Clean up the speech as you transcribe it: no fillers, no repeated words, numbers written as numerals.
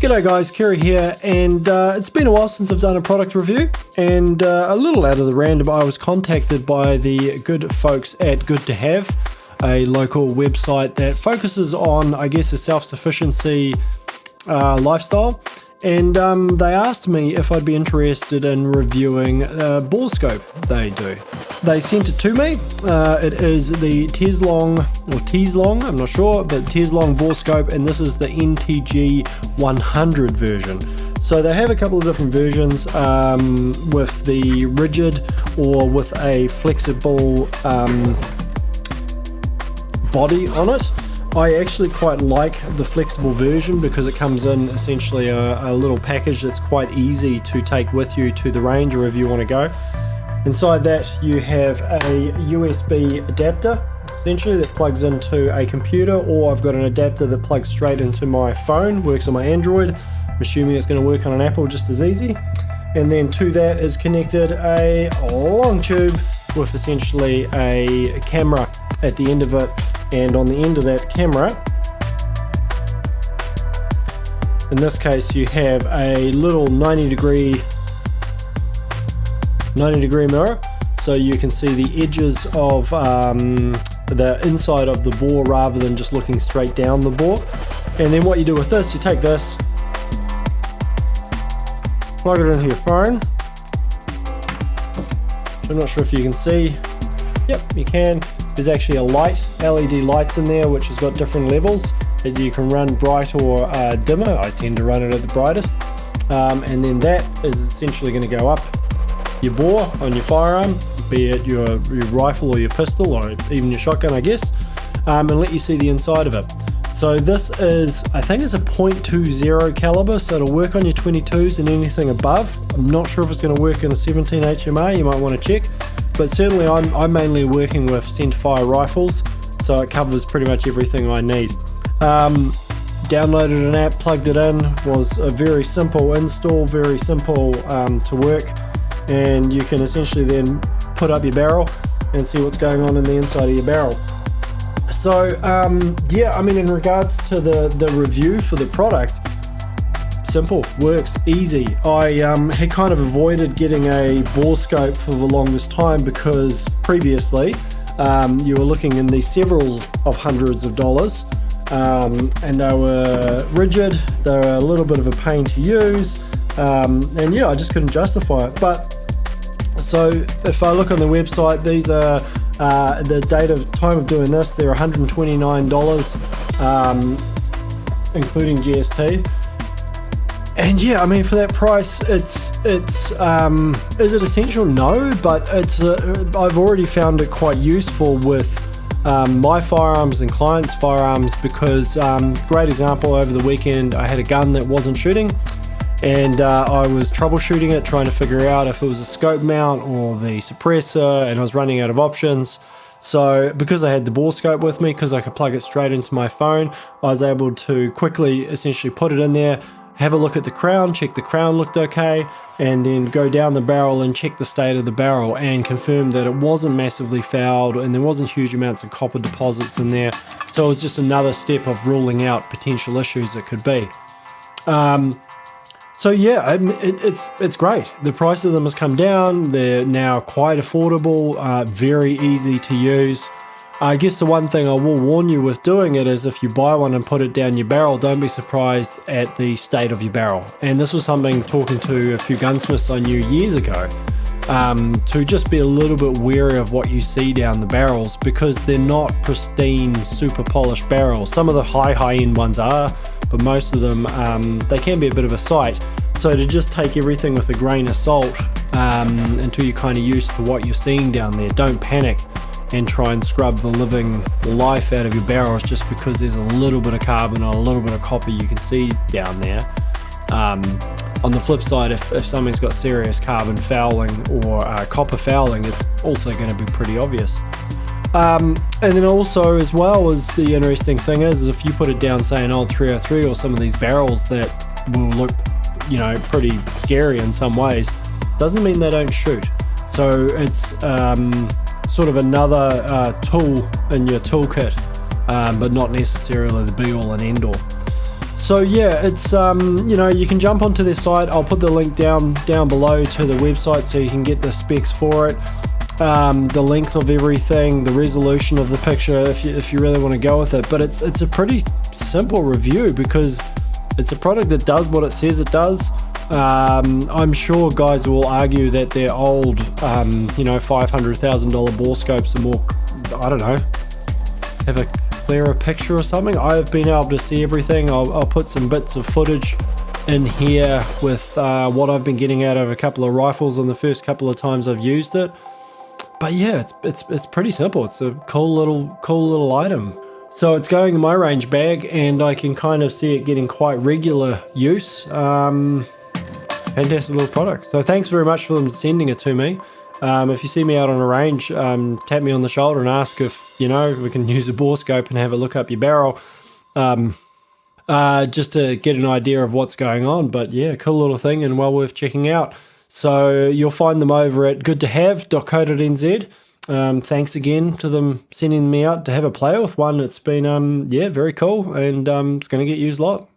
G'day guys, Kerry here, and it's been a while since I've done a product review, and a little out of the random, I was contacted by the good folks at Good to Have, a local website that focuses on, I guess, a self-sufficiency lifestyle, and they asked me if I'd be interested in reviewing Borescope they do. They sent it to me. It is the Teslong, I'm not sure, but Teslong Borescope, and this is the NTG100 version. So they have a couple of different versions with the rigid or with a flexible body on it. I actually quite like the flexible version because it comes in essentially a little package that's quite easy to take with you to the range or wherever you want to go. Inside that you have a USB adapter essentially that plugs into a computer, or I've got an adapter that plugs straight into my phone, works on my Android. I'm assuming it's going to work on an Apple just as easy. And then to that is connected a long tube with essentially a camera at the end of it. And on the end of that camera, in this case, you have a little 90 degree mirror, so you can see the edges of the inside of the bore rather than just looking straight down the bore. And then what you do with this, you take this, plug it into your phone. I'm not sure if you can see. Yep, you can. There's actually a light, LED lights in there, which has got different levels that you can run bright or dimmer. I tend to run it at the brightest. And then that is essentially going to go up your bore on your firearm, be it your rifle or your pistol or even your shotgun, I guess, and let you see the inside of it. So this is, I think it's a .20 caliber, so it'll work on your 22s and anything above. I'm not sure if it's going to work in a 17 HMR, you might want to check. But certainly I'm mainly working with centerfire rifles, so it covers pretty much everything I need. Downloaded an app, plugged it in, was a very simple install, very simple to work, and you can essentially then put up your barrel and see what's going on in the inside of your barrel. So yeah, I mean, in regards to the review for the product, simple, works, easy. I had kind of avoided getting a Borescope for the longest time because previously you were looking in the several of hundreds of dollars, and they were rigid, they were a little bit of a pain to use, and yeah, I just couldn't justify it. But so if I look on the website, these are the time of doing this, they're $129 including GST. And yeah, I mean, for that price, it's is it essential? No, but it's I've already found it quite useful with my firearms and clients' firearms because great example, over the weekend I had a gun that wasn't shooting, and I was troubleshooting it, trying to figure out if it was a scope mount or the suppressor, and I was running out of options. So because I had the Borescope with me, because I could plug it straight into my phone, I was able to quickly essentially put it in there, have a look at the crown, check the crown looked okay, and then go down the barrel and check the state of the barrel and confirm that it wasn't massively fouled and there wasn't huge amounts of copper deposits in there. So it was just another step of ruling out potential issues that could be. So yeah, it's great. The price of them has come down. They're now quite affordable, very easy to use. I guess the one thing I will warn you with doing it is if you buy one and put it down your barrel, don't be surprised at the state of your barrel. And this was something, talking to a few gunsmiths I knew years ago, to just be a little bit wary of what you see down the barrels, because they're not pristine, super polished barrels. Some of the high-end ones are, but most of them, they can be a bit of a sight. So to just take everything with a grain of salt until you're kind of used to what you're seeing down there. Don't panic and try and scrub the living life out of your barrels just because there's a little bit of carbon or a little bit of copper you can see down there. On the flip side, if something's got serious carbon fouling or copper fouling, it's also going to be pretty obvious. And then also as well, as the interesting thing is if you put it down, say an old 303 or some of these barrels that will look, you know, pretty scary in some ways, doesn't mean they don't shoot. So it's sort of another tool in your toolkit, but not necessarily the be all and end all. So yeah, it's you know, you can jump onto their site. I'll put the link down below to the website so you can get the specs for it, the length of everything, the resolution of the picture if you really want to go with it. But it's a pretty simple review because it's a product that does what it says it does. I'm sure guys will argue that their old you know, $500,000 bore scopes are more, I don't know, have a clearer picture or something. I've been able to see everything. I'll put some bits of footage in here with what I've been getting out of a couple of rifles on the first couple of times I've used it. But yeah, it's pretty simple. It's a cool little item. So it's going in my range bag, and I can kind of see it getting quite regular use. Fantastic little product. So thanks very much for them sending it to me. If you see me out on a range, tap me on the shoulder and ask if, you know, we can use a Borescope and have a look up your barrel, just to get an idea of what's going on. But yeah, cool little thing and well worth checking out. So you'll find them over at goodtohave.co.nz. Thanks again to them sending me out to have a play with one. It's been, yeah, very cool, and it's going to get used a lot.